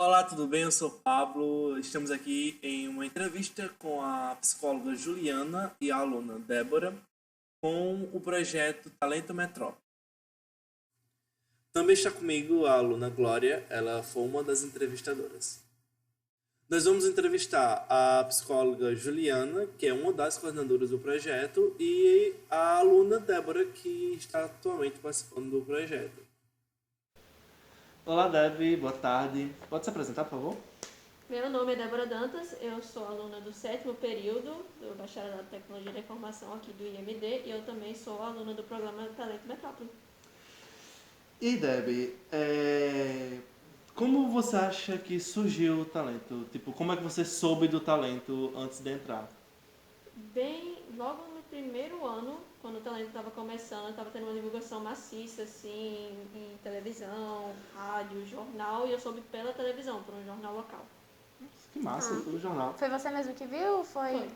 Olá, tudo bem? Eu sou o Pablo. Estamos aqui em uma entrevista com a psicóloga Juliana e a aluna Débora com o projeto Talento Metrópole. Também está comigo a aluna Glória, ela foi uma das entrevistadoras. Nós vamos entrevistar a psicóloga Juliana, que é uma das coordenadoras do projeto, e a aluna Débora, que está atualmente participando do projeto. Olá, Debbie, boa tarde. Pode se apresentar, por favor? Meu nome é Débora Dantas, eu sou aluna do 7º período do Bacharelado de Tecnologia da Informação aqui do IMD e eu também sou aluna do programa Talento Metrópole. E, Debbie, como você acha que surgiu o talento? Tipo, como é que você soube do talento antes de entrar? Bem, logo no primeiro ano, quando o Talento estava começando, estava tendo uma divulgação maciça, assim, em televisão, rádio, jornal, e eu soube pela televisão, por um jornal local. Que massa, pelo jornal. Foi você mesmo que viu? Foi.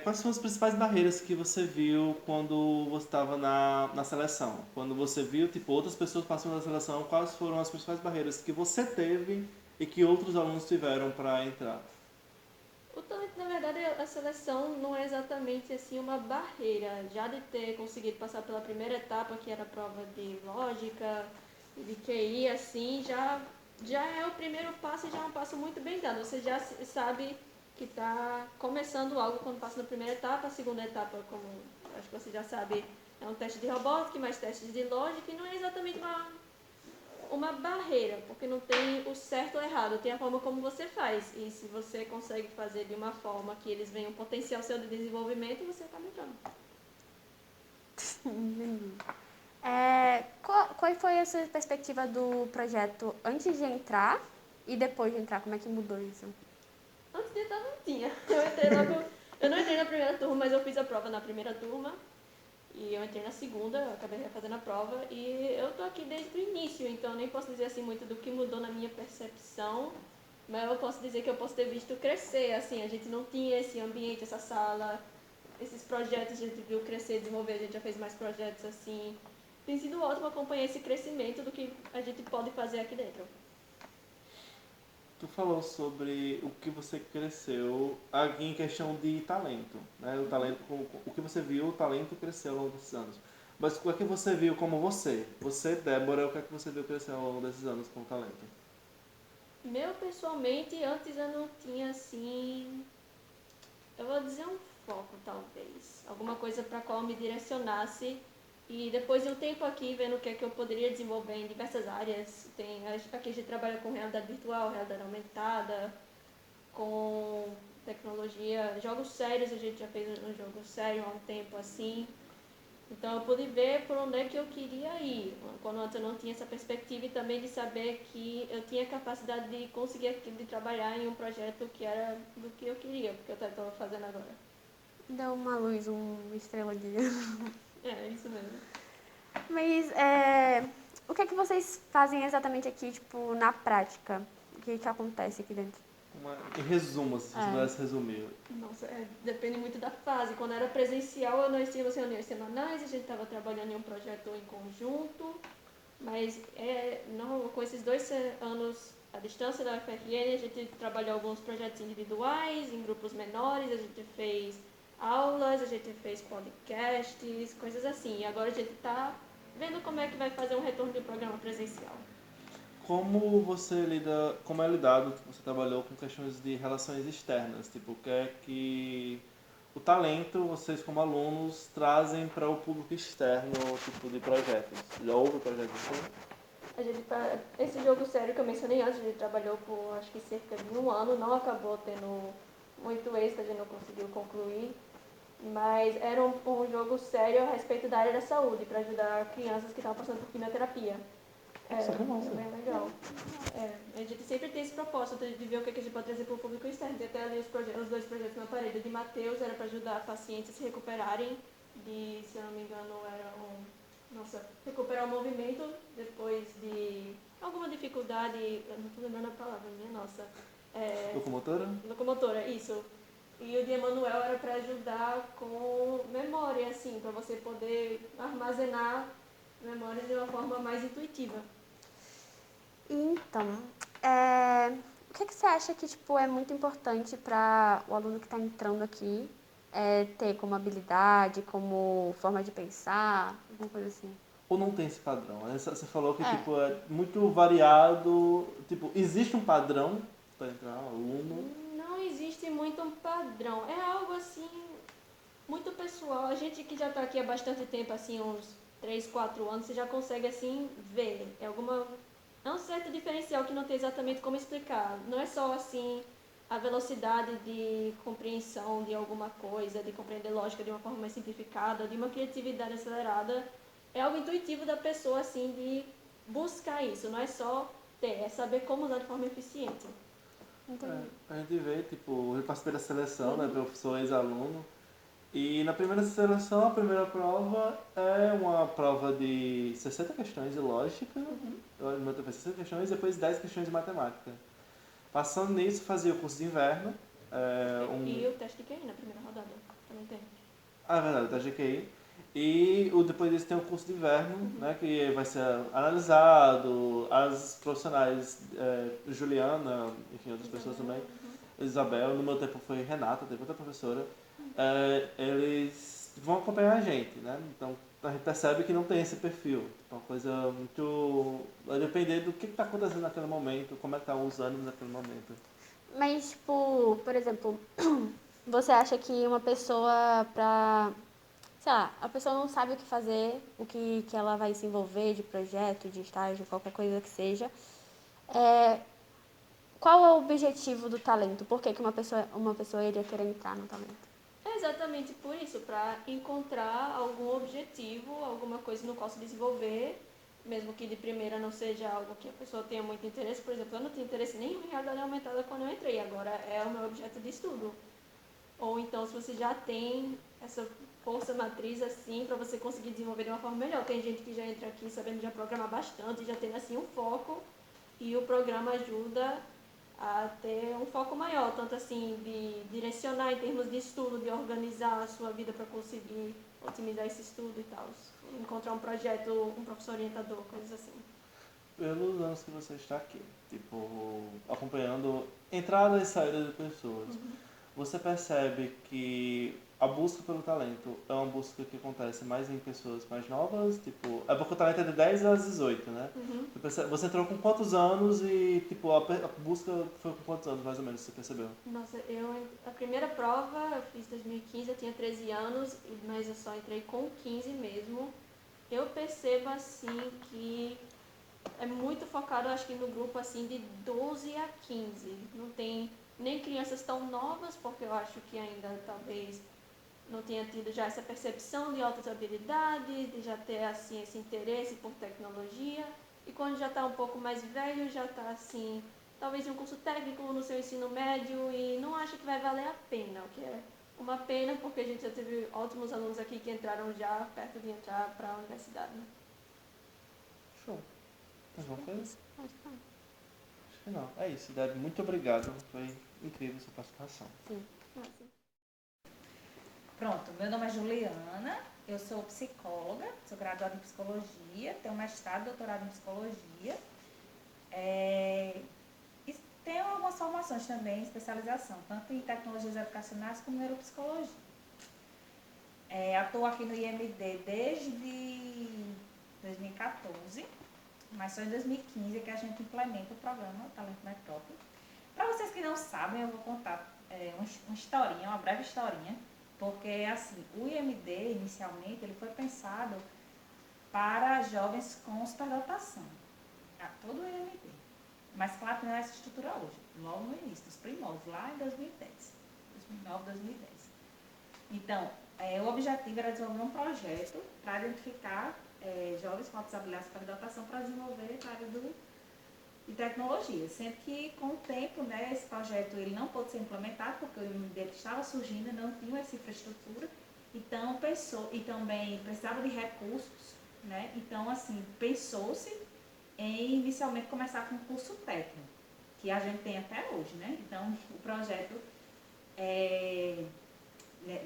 Quais são as principais barreiras que você viu quando você estava na seleção? Quando você viu, tipo, outras pessoas passando na seleção, quais foram as principais barreiras que você teve e que outros alunos tiveram para entrar? O talento, na verdade, a seleção não é exatamente assim uma barreira. Já de ter conseguido passar pela primeira etapa, que era a prova de lógica e de QI, assim, já é o primeiro passo e já é um passo muito bem dado. Você já sabe que está começando algo quando passa na primeira etapa. A segunda etapa, como acho que você já sabe, é um teste de robótica, mais testes de lógica, e não é exatamente uma barreira, porque não tem o certo ou errado, tem a forma como você faz. E se você consegue fazer de uma forma que eles venham potenciar o seu desenvolvimento, você acaba entrando. Entendi. Qual foi a sua perspectiva do projeto antes de entrar e depois de entrar? Como é que mudou isso? Antes de entrar não tinha. Eu não entrei na primeira turma, mas eu fiz a prova na primeira turma. E eu entrei na segunda, eu acabei refazendo a prova. E eu tô aqui desde o início, então eu nem posso dizer assim muito do que mudou na minha percepção. Mas eu posso dizer que eu posso ter visto crescer, assim, a gente não tinha esse ambiente, essa sala, esses projetos, a gente viu crescer, desenvolver, a gente já fez mais projetos, assim. Tem sido ótimo acompanhar esse crescimento do que a gente pode fazer aqui dentro. Tu falou sobre o que você cresceu aqui em questão de talento, né? O talento, o que você viu, o talento cresceu ao longo desses anos. Mas o que é que você viu como você? Você, Débora, o que é que você viu crescer ao longo desses anos com o talento? Meu, pessoalmente, antes eu não tinha, assim, eu vou dizer um foco, talvez. Alguma coisa para qual eu me direcionasse. E depois de um tempo aqui, vendo o que é que eu poderia desenvolver em diversas áreas. Aqui a gente trabalha com realidade virtual, realidade aumentada, com tecnologia, jogos sérios, a gente já fez um jogo sério há um tempo assim. Então eu pude ver por onde é que eu queria ir, quando antes eu não tinha essa perspectiva, e também de saber que eu tinha capacidade de conseguir de trabalhar em um projeto que era do que eu queria, porque eu estava fazendo agora. Deu uma luz, uma estrela guia. É, isso mesmo. Mas o que é que vocês fazem exatamente aqui, tipo, na prática? O que acontece aqui dentro? Em resumo, assim, se você pudesse resumir. Nossa, depende muito da fase. Quando era presencial, nós tínhamos reuniões semanais, a gente estava trabalhando em um projeto em conjunto, mas não, com esses 2 anos à distância da UFRN, a gente trabalhou alguns projetos individuais, em grupos menores, a gente fez aulas, a gente fez podcasts, coisas assim. E agora a gente está vendo como é que vai fazer um retorno de programa presencial. Como é lidado, você trabalhou com questões de relações externas, tipo, o que é que o talento, vocês como alunos, trazem para o público externo, tipo de projetos? Já houve projetos assim? Esse jogo sério que eu mencionei antes, a gente trabalhou por acho que cerca de um ano, não acabou tendo muito êxito, a gente não conseguiu concluir, mas era um jogo sério a respeito da área da saúde, para ajudar crianças que estavam passando por quimioterapia. Nossa, que massa. É bem legal. A gente sempre tem esse propósito de ver o que a gente pode trazer para o público externo. Tem até ali os 2 projetos na parede. O de Mateus era para ajudar pacientes a se recuperarem se eu não me engano, recuperar o movimento depois de alguma dificuldade, eu não estou lembrando a palavra, minha nossa. Locomotora? Locomotora, isso. E o de Emanuel era para ajudar com memória, assim, para você poder armazenar memórias de uma forma mais intuitiva. Então, o que você acha que tipo, é muito importante para o aluno que está entrando aqui ter como habilidade, como forma de pensar, alguma coisa assim? Ou não tem esse padrão? Você falou que É. tipo, é muito variado. Tipo, existe um padrão para entrar aluno? Não existe muito um padrão. É algo assim muito pessoal. A gente que já está aqui há bastante tempo, assim, uns 3, 4 anos, você já consegue assim ver. É um certo diferencial que não tem exatamente como explicar. Não é só assim a velocidade de compreensão de alguma coisa, de compreender lógica de uma forma mais simplificada, de uma criatividade acelerada. É algo intuitivo da pessoa assim de buscar isso. Não é só ter, é saber como usar de forma eficiente. Entendi. A gente vê, tipo, eu participei da seleção, né, professor ex-aluno, e na primeira seleção, a primeira prova é uma prova de 60 questões de lógica, no meu tempo é 60 questões, e depois 10 questões de matemática. Passando nisso, fazia o curso de inverno, E o teste de QI na primeira rodada também tem. Ah, é verdade, da GQI. E depois disso tem o curso de inverno, né, que vai ser analisado, as profissionais, Juliana, enfim, outras pessoas também, Isabel, no meu tempo foi Renata, teve outra professora, eles vão acompanhar a gente, né? Então a gente percebe que não tem esse perfil. É uma coisa muito. Vai depender do que está acontecendo naquele momento, como é que estão os ânimos naquele momento. Mas, tipo, por exemplo, você acha que uma pessoa sei lá, a pessoa não sabe o que fazer, que ela vai se envolver de projeto, de estágio, qualquer coisa que seja. Qual é o objetivo do talento? Por que uma pessoa iria querer entrar no talento? É exatamente por isso, para encontrar algum objetivo, alguma coisa no qual se desenvolver, mesmo que de primeira não seja algo que a pessoa tenha muito interesse. Por exemplo, eu não tinha interesse nenhum em realidade aumentada quando eu entrei, agora é o meu objeto de estudo. Ou então, se você já tem essa força matriz assim, para você conseguir desenvolver de uma forma melhor. Tem gente que já entra aqui sabendo já programar bastante, já tendo assim um foco, e o programa ajuda a ter um foco maior, tanto assim de direcionar em termos de estudo, de organizar a sua vida para conseguir otimizar esse estudo e tal. Encontrar um projeto, um professor orientador, coisas assim. Pelos anos que você está aqui, tipo, acompanhando entrada e saída de pessoas, você percebe que a busca pelo talento é uma busca que acontece mais em pessoas mais novas? Tipo, é porque o talento é de 10 às 18, né? Você entrou com quantos anos e, tipo, a busca foi com quantos anos, mais ou menos, você percebeu? Nossa, a primeira prova eu fiz em 2015, eu tinha 13 anos, mas eu só entrei com 15 mesmo. Eu percebo assim que é muito focado, acho que no grupo assim de 12 a 15. Não tem nem crianças tão novas, porque eu acho que ainda talvez não tenha tido já essa percepção de altas habilidades, de já ter assim esse interesse por tecnologia. E quando já está um pouco mais velho, já está assim, talvez em um curso técnico no seu ensino médio e não acha que vai valer a pena, o que é uma pena porque a gente já teve ótimos alunos aqui que entraram já perto de entrar para a universidade. Show. Mais alguma coisa? Acho que não. É isso, Deb. Muito obrigado. Foi incrível sua participação. Sim. Pronto, meu nome é Juliana, eu sou psicóloga, sou graduada em psicologia, tenho mestrado e doutorado em psicologia. E tenho algumas formações também em especialização, tanto em tecnologias educacionais como em neuropsicologia. Atuo aqui no IMD desde 2014, mas só em 2015 que a gente implementa o programa Talento Metrópole. Para vocês que não sabem, eu vou contar uma historinha, uma breve historinha, porque assim, o IMD inicialmente ele foi pensado para jovens com superdotação, todo o IMD. Mas claro que não é essa estrutura hoje, logo no início, dos primórdios, lá em 2010, 2009, 2010. Então, o objetivo era desenvolver um projeto para identificar jovens com altas habilidades de superdotação para desenvolver a área de tecnologia, sendo que com o tempo, né, esse projeto ele não pôde ser implementado porque o IMD estava surgindo e não tinha essa infraestrutura, então pensou, e também precisava de recursos, né, então assim, pensou-se em inicialmente começar com um curso técnico, que a gente tem até hoje, né, então o projeto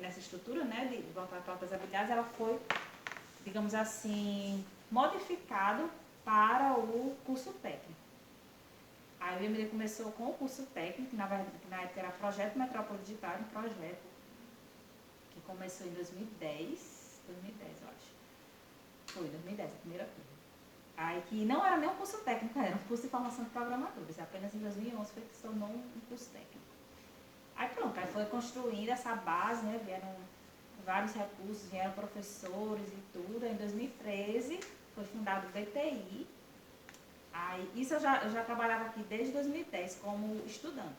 nessa estrutura, né, de voltar para altas habilidades, ela foi, digamos assim, modificado para o curso técnico. Aí o IMD começou com o curso técnico, que na época era Projeto Metrópole Digital, um projeto que começou em 2010, eu acho. Foi 2010, a primeira turma. Aí que não era nem um curso técnico, era um curso de formação de programadores. Apenas em 2011 foi que se tornou um curso técnico. Aí pronto, aí foi construindo essa base, né? Vieram vários recursos, vieram professores e tudo. Aí, em 2013 foi fundado o BTI. Aí, isso eu já trabalhava aqui desde 2010 como estudante.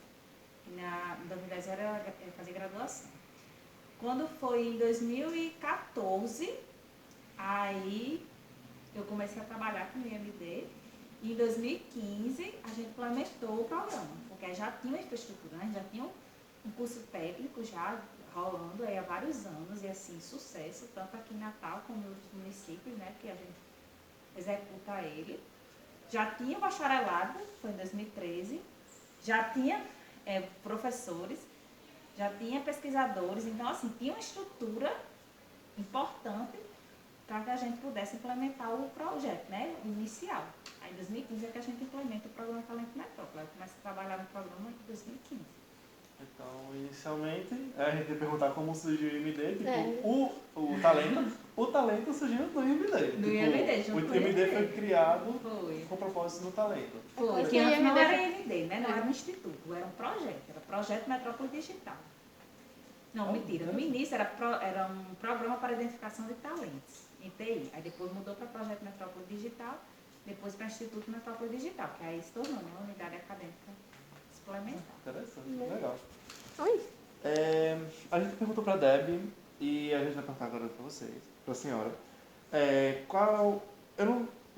Em 2010 eu fazia graduação. Quando foi em 2014, aí eu comecei a trabalhar com o IMD. E em 2015 a gente implementou o programa, porque já tinha uma infraestrutura, né? Já tinha um curso técnico já rolando aí há vários anos e assim, sucesso, tanto aqui em Natal como em outros municípios, né? Que a gente executa ele. Já tinha bacharelado, foi em 2013, já tinha professores, já tinha pesquisadores, então assim, tinha uma estrutura importante para que a gente pudesse implementar o projeto, né, inicial. Aí em 2015 é que a gente implementa o programa Talento Metrópole. Eu começo a trabalhar no programa em 2015. Então, inicialmente, a gente ia perguntar como surgiu o IMD, tipo, É. o talento surgiu do IMD. Do IMD, junto o com o IMD IMD. foi criado Foi. com propósito no talento. Foi, Depois que que o antes não IMD era foi- IMD, né? Não era um instituto, era um projeto, era Projeto Metrópole Digital. Não, mentira. No início era um programa para identificação de talentos, em TI. Aí depois mudou para Projeto Metrópole Digital, depois para Instituto Metrópole Digital, que aí se tornou, né, uma unidade acadêmica suplementar. Interessante, legal. Oi? A gente perguntou para a Deb e a gente vai perguntar agora para vocês, para a senhora. Qual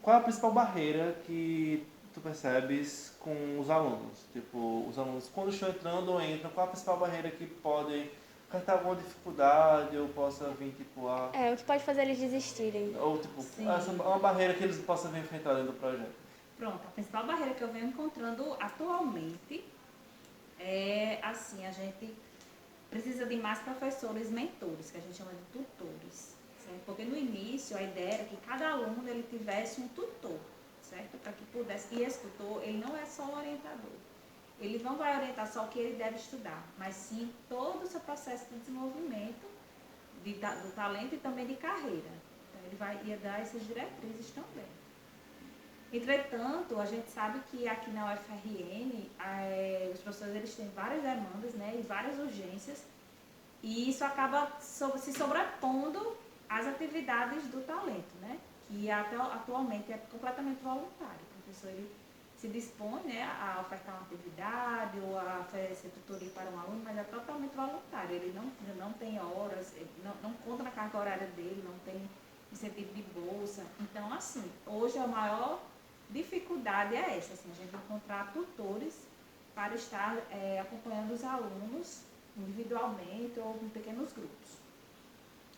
é a principal barreira que tu percebes com os alunos? Tipo, os alunos quando estão entrando ou entram, qual é a principal barreira que pode ter alguma dificuldade ou possa vir, tipo, O que pode fazer eles desistirem? ou tipo, Sim. uma barreira que eles possam vir enfrentar dentro do projeto? Pronto, a principal barreira que eu venho encontrando atualmente é assim, a gente precisa de mais professores mentores, que a gente chama de tutores, certo? Porque no início a ideia era que cada aluno ele tivesse um tutor, certo? Para que pudesse, e esse tutor, ele não é só um orientador. Ele não vai orientar só o que ele deve estudar, mas sim todo o seu processo de desenvolvimento do talento e também de carreira. Então ia dar essas diretrizes também. Entretanto, a gente sabe que aqui na UFRN, os professores eles têm várias demandas, né, e várias urgências, e isso acaba se sobrepondo às atividades do talento, né, que atualmente é completamente voluntário. O professor ele se dispõe, né, a ofertar uma atividade ou a oferecer tutoria para um aluno, mas é totalmente voluntário. Ele não tem horas, ele não conta na carga horária dele, não tem incentivo de bolsa. Então, assim, hoje a maior dificuldade é essa, assim, a gente encontrar tutores para estar acompanhando os alunos individualmente ou em pequenos grupos.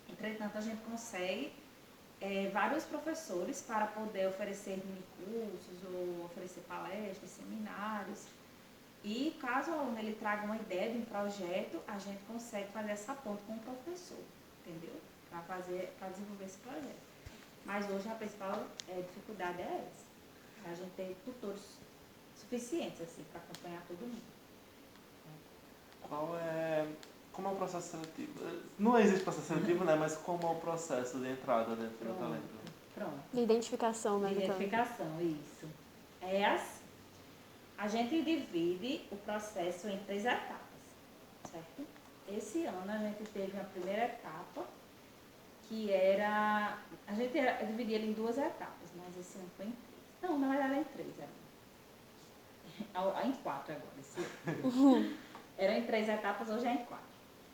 Entretanto, a gente consegue vários professores para poder oferecer minicursos ou oferecer palestras, seminários. E caso o aluno ele traga uma ideia de um projeto, a gente consegue fazer essa ponte com o professor, entendeu? Para desenvolver esse projeto. Mas hoje a principal dificuldade é essa. A gente ter tutores suficientes assim, para acompanhar todo mundo. Como é o processo seletivo? Não existe processo seletivo, né? Mas como é o processo de entrada dentro do talento? Pronto. De identificação, né? De do talento. identificação, isso. É assim. A gente divide o processo em 3 etapas, certo? Esse ano a gente teve a primeira etapa, que era... A gente dividia ele em 2 etapas, mas esse ano foi em 3. Não, na verdade era em 3. Em 4 agora. Era em 3 etapas, hoje é em 4.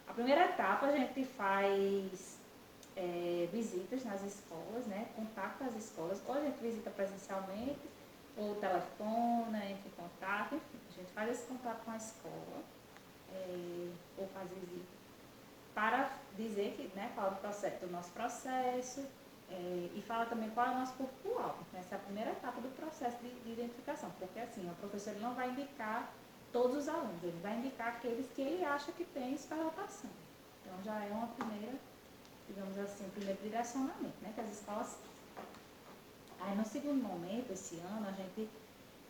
A primeira etapa a gente faz visitas nas escolas, né? Contacta as escolas, ou a gente visita presencialmente, ou telefona, entra em contato, enfim. A gente faz esse contato com a escola, ou faz visita, para dizer que, né, qual é o processo, do nosso processo, e fala também qual é o nosso público-alvo. Essa é a primeira etapa do processo de identificação, porque assim, o professor ele não vai indicar todos os alunos, ele vai indicar aqueles que ele acha que tem superlotação. Então já é uma primeira, digamos assim, um primeiro direcionamento, né, que as escolas fazem. Aí no segundo momento, esse ano, a gente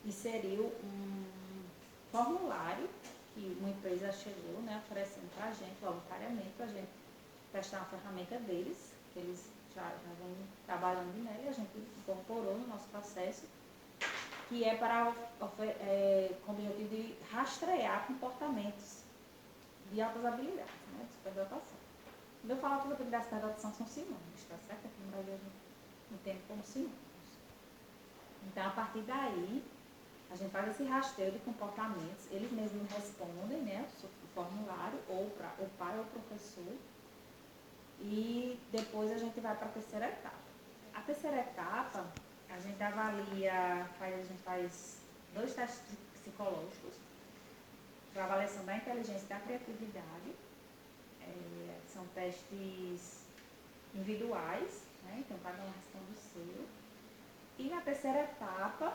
inseriu um formulário que uma empresa chegou, né, oferecendo para a gente, voluntariamente, para a gente testar uma ferramenta deles, que eles já vêm trabalhando nela e a gente incorporou no nosso processo, que é para com o objetivo de rastrear comportamentos de altas habilidades, né, de superdotação. Quando eu falo altas habilidades de superdotação, são sinônimos, tá certo? Aqui no Brasil a gente entende como sinônimos. Então, a partir daí, a gente faz esse rastreio de comportamentos, eles mesmos respondem, né, o formulário, ou para o pai ou o professor, e depois a gente vai para a terceira etapa. A terceira etapa, a gente avalia, a gente faz 2 testes psicológicos para avaliação da inteligência e da criatividade. São testes individuais, né, então cada um responde o seu. E na terceira etapa,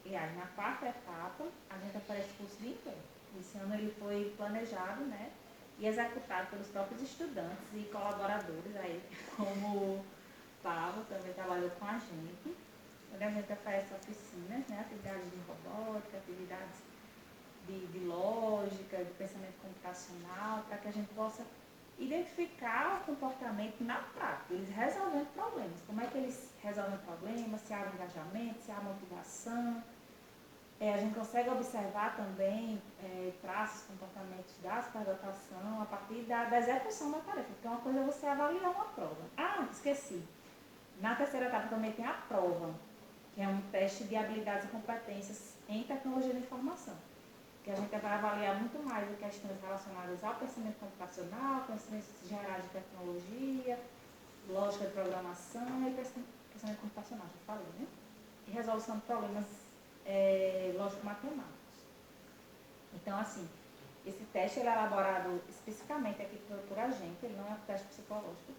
e aí na quarta etapa, a gente oferece curso de inglês. Esse ano ele foi planejado, né, e executado pelos próprios estudantes e colaboradores, aí, como o Pablo também trabalhou com a gente, onde a gente oferece oficinas, né, atividades de robótica, atividades de lógica, de pensamento computacional, para que a gente possa identificar o comportamento na prática, eles resolvendo problemas. Como é que eles resolvem problemas, se há engajamento, se há motivação. A gente consegue observar também traços, comportamentos da superdotação a partir da execução da tarefa. Porque uma coisa é você avaliar uma prova. Ah, esqueci. Na terceira etapa também tem a prova, que é um teste de habilidades e competências em tecnologia da informação. Que a gente vai avaliar muito mais questões relacionadas ao pensamento computacional, conhecimentos gerais de tecnologia, lógica de programação e pensamento computacional, já falei, né? E resolução de problemas lógico-matemáticos. Então, assim, esse teste ele é elaborado especificamente aqui por a gente, ele não é um teste psicológico,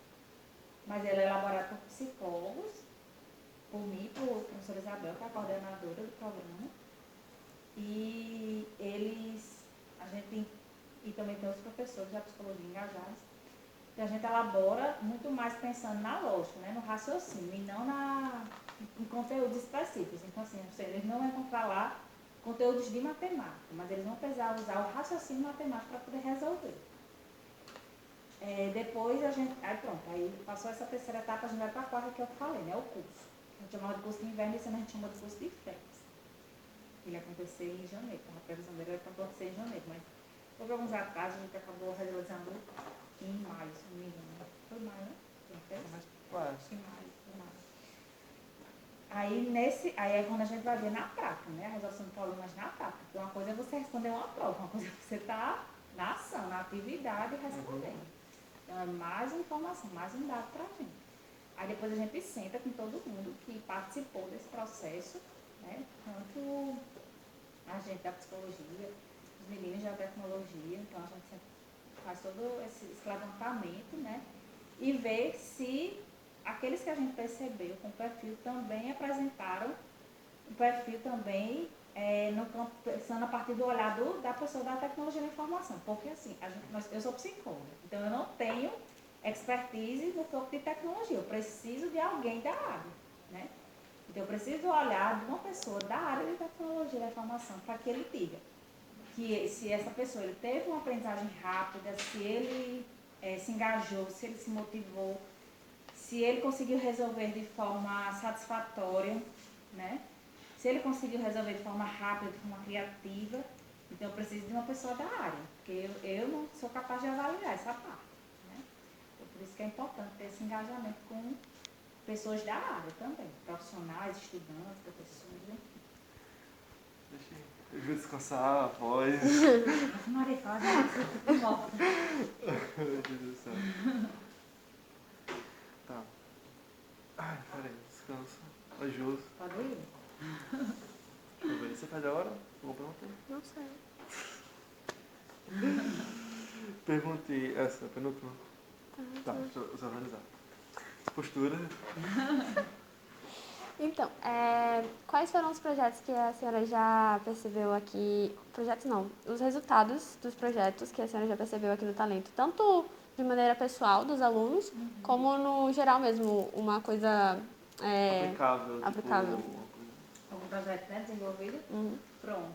mas ele é elaborado por psicólogos, por mim, por professora Isabel, que é a coordenadora do programa. E também tem os professores da psicologia engajados, que a gente elabora muito mais pensando na lógica, né, no raciocínio, e não em conteúdos específicos. Então, assim, eles não vão encontrar lá conteúdos de matemática, mas eles vão precisar usar o raciocínio matemático para poder resolver. Depois aí passou essa terceira etapa, a gente vai para a quarta, que eu falei, né, o curso. A gente chamava de curso de inverno e esse ano a gente chamou de curso de férias. Ele aconteceu em janeiro, a previsão dele era para acontecer em janeiro, mas houve alguns atrasos, a gente acabou realizando em maio, se não me engano. Foi maio, né? Em maio. Aí é quando a gente vai ver na prática, né? A resolução de problemas na prática. Porque uma coisa é você responder uma prova, uma coisa é você estar na ação, na atividade respondendo. Então é mais informação, mais um dado para a gente. Aí depois a gente senta com todo mundo que participou desse processo, né? Tanto a gente da psicologia, os meninos da tecnologia, então a gente sempre faz todo esse levantamento, né? E ver se aqueles que a gente percebeu com o perfil também apresentaram o perfil também no campo, pensando a partir do olhar da pessoa da tecnologia da informação. Porque assim, eu sou psicóloga, então eu não tenho expertise no campo de tecnologia, eu preciso de alguém da área, né? Então eu preciso olhar de uma pessoa da área de tecnologia da informação para que ele diga que se essa pessoa ele teve uma aprendizagem rápida, se ele se engajou, se ele se motivou, se ele conseguiu resolver de forma satisfatória, né? Se ele conseguiu resolver de forma rápida, de forma criativa, então eu preciso de uma pessoa da área, porque eu não sou capaz de avaliar essa parte, né? Então, por isso que é importante ter esse engajamento com pessoas da área também, profissionais, estudantes, professores, enfim. Eu vou descansar a voz. Maria, fala, gente, volta. Meu Deus do céu. Tá. Ai, peraí, descansa. Ajuda. Pode ir? Deixa eu ver. Você faz a hora? Vou perguntar. Não sei. Perguntei essa, penúltima. Tá, deixa eu organizar. Postura. Então, quais foram os projetos que a senhora já percebeu aqui? Projetos não, os resultados dos projetos que a senhora já percebeu aqui no Talento, tanto de maneira pessoal dos alunos, como no geral mesmo, uma coisa Aplicável. aplicável. Tipo, Algum projeto, né, desenvolvido? Pronto.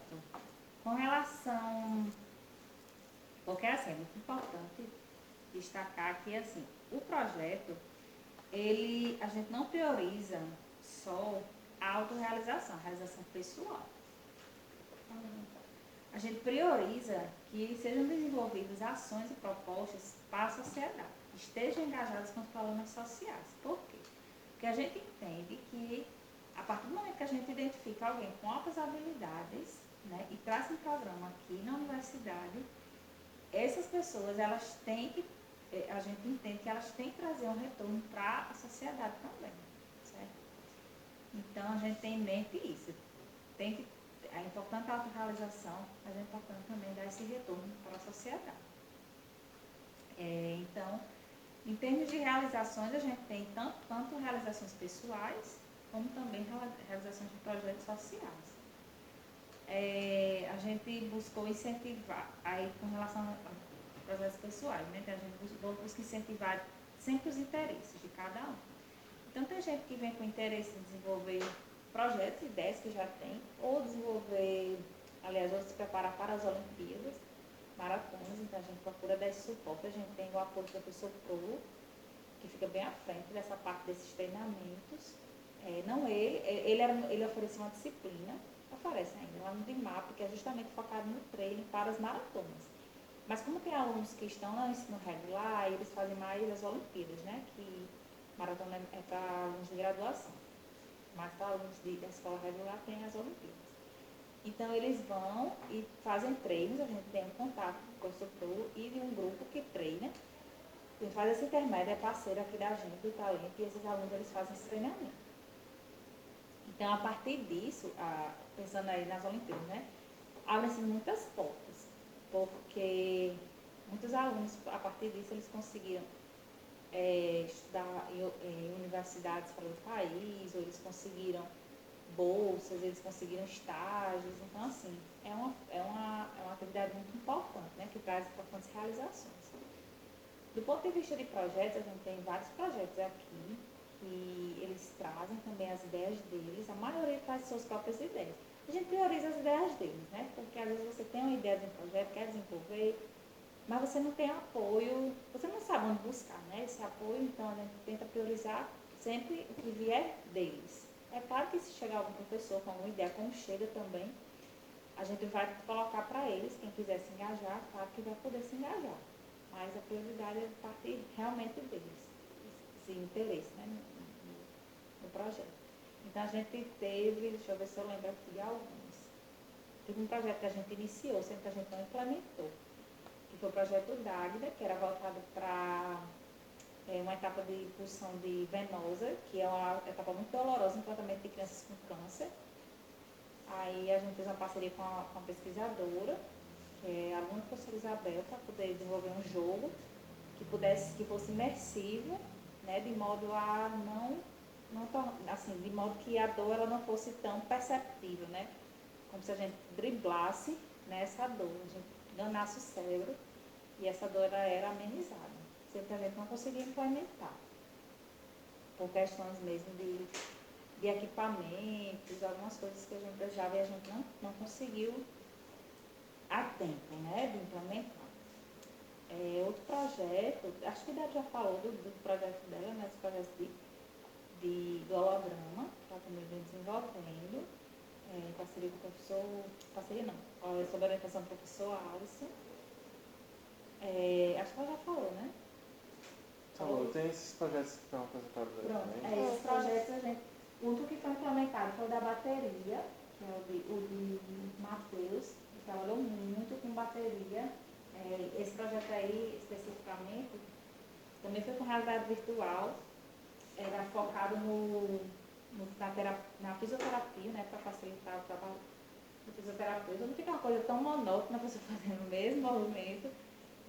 Com relação... Porque, assim, é muito importante destacar que, assim, o projeto, a gente não prioriza só a autorrealização, a realização pessoal. A gente prioriza que sejam desenvolvidas ações e propostas para a sociedade, que estejam engajadas com os problemas sociais. Por quê? Porque a gente entende que, a partir do momento que a gente identifica alguém com altas habilidades, né, e traz um programa aqui na universidade, essas pessoas, elas têm que, a gente entende que elas têm que trazer um retorno para a sociedade também, certo? Então, a gente tem em mente isso. É importante a autorrealização, mas é importante também dar esse retorno para a sociedade. Então, em termos de realizações, a gente tem tanto realizações pessoais, como também realizações de projetos sociais. A gente buscou incentivar, aí com relação a projetos pessoais, né? Então, a gente busca incentivar sempre os interesses de cada um. Então, tem gente que vem com interesse em desenvolver projetos, ideias que já tem, ou desenvolver, aliás, ou se preparar para as Olimpíadas, maratonas, então a gente procura dar esse suporte. A gente tem o apoio do professor Pro, que fica bem à frente dessa parte desses treinamentos. Não ele oferece uma disciplina, oferece ainda, lá no DIMAP, que é justamente focado no treino para as maratonas. Mas como tem alunos que estão no ensino regular, eles fazem mais as Olimpíadas, né? Que maratona é para alunos de graduação, mas para alunos da escola regular tem as Olimpíadas. Então eles vão e fazem treinos, a gente tem um contato com o professor Pro e de um grupo que treina, que faz esse intermédio, é parceiro aqui da gente, do talento, e esses alunos eles fazem esse treinamento. Então, a partir disso, pensando aí nas Olimpíadas, né, abrem-se muitas portas, porque muitos alunos, a partir disso, eles conseguiram estudar em universidades fora do país, ou eles conseguiram bolsas, eles conseguiram estágios. Então, assim, é uma atividade muito importante, né, que traz importantes realizações. Do ponto de vista de projetos, a gente tem vários projetos aqui, que eles trazem também as ideias deles, a maioria traz suas próprias ideias. A gente prioriza as ideias deles, né? Porque às vezes você tem uma ideia de um projeto, quer desenvolver, mas você não tem apoio, você não sabe onde buscar, né? Esse apoio, então a gente tenta priorizar sempre o que vier deles. É claro que se chegar algum professor com alguma ideia, como chega também, a gente vai colocar para eles, quem quiser se engajar, claro que vai poder se engajar. Mas a prioridade é partir realmente deles, esse interesse, né, no projeto. Então a gente teve, deixa eu ver se eu lembro aqui de alguns. Teve um projeto que a gente iniciou, sendo que a gente não implementou, que foi o projeto Dáguida, que era voltado para uma etapa de impulsão de venosa, que é uma etapa muito dolorosa no tratamento de crianças com câncer. Aí a gente fez uma parceria com a pesquisadora, que é a aluna da professora Isabel, para poder desenvolver um jogo que fosse imersivo, né, de modo a assim, de modo que a dor ela não fosse tão perceptível, né, como se a gente driblasse, né, essa dor, a gente enganasse o cérebro e essa dor ela era amenizada, sendo que a gente não conseguia implementar, por questões mesmo de equipamentos, algumas coisas que a gente precisava e a gente não conseguiu a tempo, né, de implementar. Outro projeto, acho que a Débora já falou do projeto dela, né, esse projeto do holograma, que ela também vem desenvolvendo, em parceria com o professor, sob a orientação do professor Alisson. Acho que ela já falou, né? Falou, tem esses projetos que estão apresentados aí também. Esses projetos, o último que foi implementado foi o da bateria, que é o de Matheus, que trabalhou muito com bateria. Esse projeto aí, especificamente, também foi com realidade virtual, era focado na fisioterapia, né, para facilitar o trabalho do fisioterapeuta. Não fica uma coisa tão monótona, você fazendo o mesmo movimento,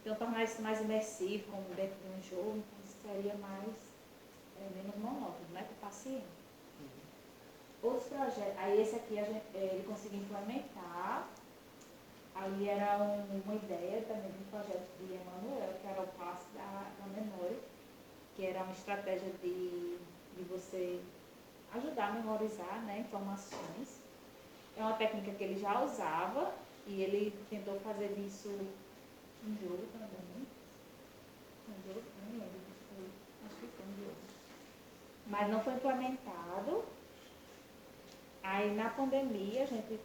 então tornar isso mais imersivo, como dentro de um jogo, então isso seria menos monótono, né, para o paciente. Outros projetos, aí esse aqui ele conseguiu implementar. Aí era uma ideia também de um projeto de Emanuel, que era o passe da memória, que era uma estratégia de você ajudar a memorizar, né, informações. É uma técnica que ele já usava E ele tentou fazer disso um jogo também. Um jogo, não lembro o que foi. Acho que foi um jogo. Mas não foi implementado. Aí na pandemia a gente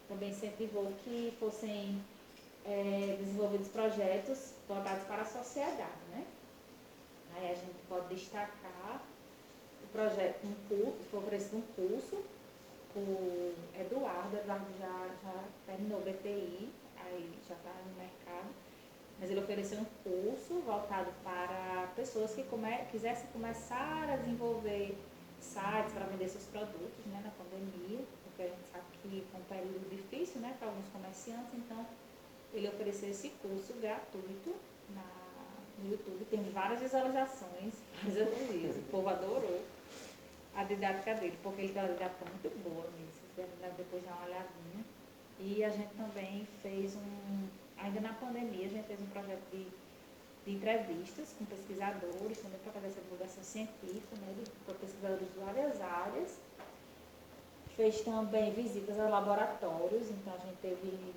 também incentivou que fossem desenvolvidos projetos voltados para a sociedade, né? Aí a gente pode destacar o projeto, foi oferecido um curso, o Eduardo já terminou o BTI, aí já está no mercado, mas ele ofereceu um curso voltado para pessoas que quisessem começar a desenvolver sites para vender seus produtos, né, na pandemia, porque a gente sabe que foi um período difícil, né, para alguns comerciantes, então ele ofereceu esse curso gratuito no YouTube, tem várias visualizações, vários elogios, o povo adorou a didática dele, porque ele tem uma didática muito boa mesmo, vocês devem depois dar uma olhadinha. E a gente também fez ainda na pandemia, a gente fez um projeto de entrevistas com pesquisadores, também para fazer essa divulgação científica, né, com pesquisadores de várias áreas. Fez também visitas a laboratórios, então a gente teve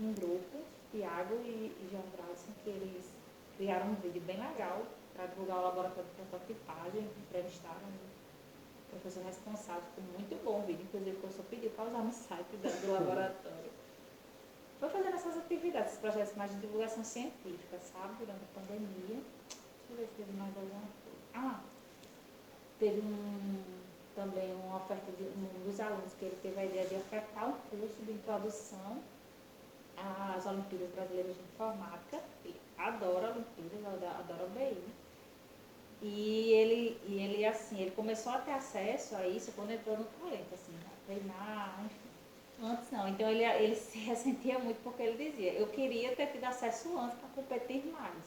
um grupo, Tiago e João Brausen, que eles criaram um vídeo bem legal para divulgar o laboratório de prototipagem, entrevistaram o professor responsável, ficou muito bom o vídeo, inclusive o professor pediu para usar no site do laboratório. Foi fazendo essas atividades, esses projetos mais de divulgação científica, sabe, durante a pandemia. Deixa eu ver se teve mais alguma coisa. Teve também uma oferta de um dos alunos, que ele teve a ideia de ofertar um curso de introdução às Olimpíadas Brasileiras de Informática. Ele adora Olimpíadas, adora o BI. E ele, assim, ele começou a ter acesso a isso quando entrou no talento, assim, a treinar, enfim. Antes não, então ele se ressentia muito porque ele dizia, eu queria ter tido acesso antes para competir mais.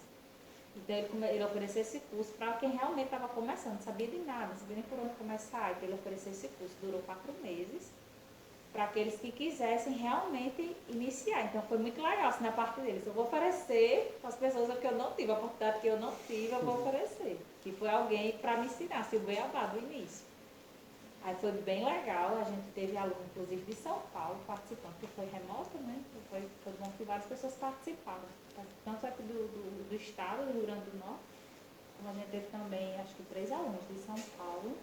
Então ele ofereceu esse curso para quem realmente estava começando, não sabia de nada, não sabia nem por onde começar. Então ele ofereceu esse curso, durou 4 meses, para aqueles que quisessem realmente iniciar. Então foi muito legal assim, na parte deles. Eu vou oferecer para as pessoas o que eu não tive, a oportunidade que eu não tive, eu vou oferecer. Que foi alguém para me ensinar, se o beabá do início. Aí foi bem legal, a gente teve aluno, inclusive, de São Paulo participando, que foi remoto, né? Foi bom que várias pessoas participaram. Tanto aqui do estado, do Rio Grande do Norte, como a gente teve também, acho que 3 alunos de São Paulo.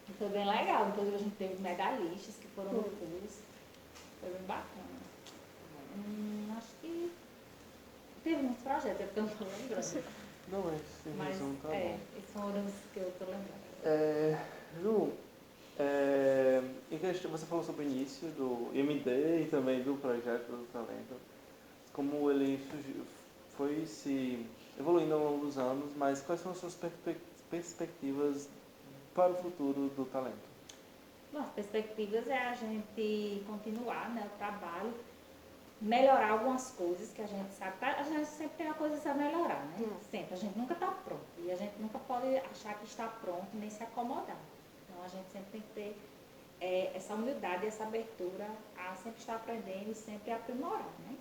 E foi bem legal, inclusive a gente teve medalhistas que foram no curso. Foi bem bacana. Acho que teve muitos projetos, é porque eu não estou lembrando. Não, esse resumo tá bom. Esses foram os que eu estou lembrando. Ju, em questão, você falou sobre o início do IMD e também do projeto do talento, como ele foi se evoluindo ao longo dos anos, mas quais são as suas perspectivas para o futuro do talento? Bom, as perspectivas é a gente continuar, né, o trabalho, melhorar algumas coisas que a gente sabe. A gente sempre tem uma coisa a melhorar, né? Sempre. A gente nunca está pronto. E a gente nunca pode achar que está pronto nem se acomodar. Então a gente sempre tem que ter essa humildade, essa abertura a sempre estar aprendendo e sempre aprimorar, né?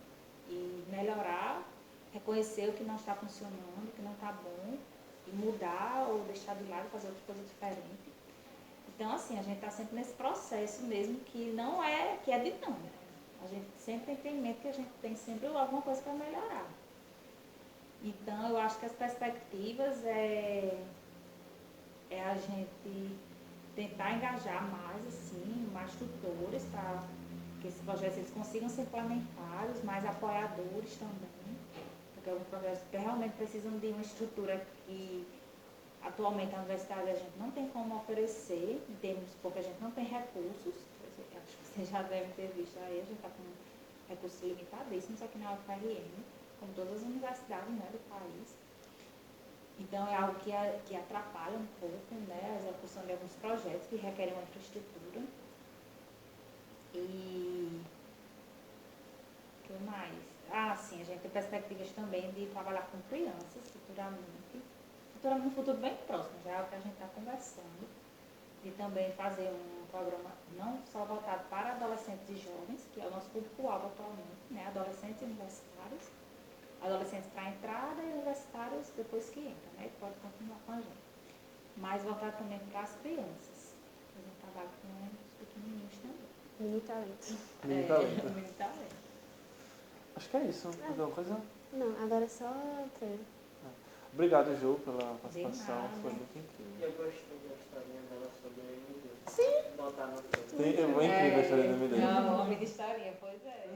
E melhorar, reconhecer o que não está funcionando, o que não está bom, e mudar ou deixar de lado, fazer outra coisa diferente. Então, assim, a gente está sempre nesse processo mesmo que não é, que é dinâmico. A gente sempre tem que ter em mente que a gente tem sempre alguma coisa para melhorar. Então, eu acho que as perspectivas é a gente tentar engajar mais, assim, mais tutores para que esses projetos eles consigam ser implementados, mais apoiadores também, porque alguns projetos realmente precisam de uma estrutura que atualmente a universidade a gente não tem como oferecer, em termos, porque a gente não tem recursos. Acho que vocês já devem ter visto aí, a gente está com recursos limitadíssimos aqui na UFRN, como todas as universidades, né, do país. Então é algo que atrapalha um pouco, né, a execução de alguns projetos que requerem uma infraestrutura. E o que mais? Sim, a gente tem perspectivas também de trabalhar com crianças futuramente no futuro bem próximo, já é o que a gente está conversando, e também fazer um programa não só voltado para adolescentes e jovens, que é o nosso público-alvo atualmente, né? Adolescentes e universitários, adolescentes para entrada e universitários depois que entram, né? Pode continuar com a gente. Mas voltado também para as crianças. A gente trabalha com os pequenininhos também. Mini talento. Mini talento. Mini talento. Acho que é isso. Mais alguma coisa? Não, agora é só treino. Obrigado, Ju, pela participação. nada. Foi muito incrível. Eu gostei da historinha dela sobre o MD. Sim. Botar no filme. Sim, é muito incrível a história do MD. Não, homem de historinha, pois é.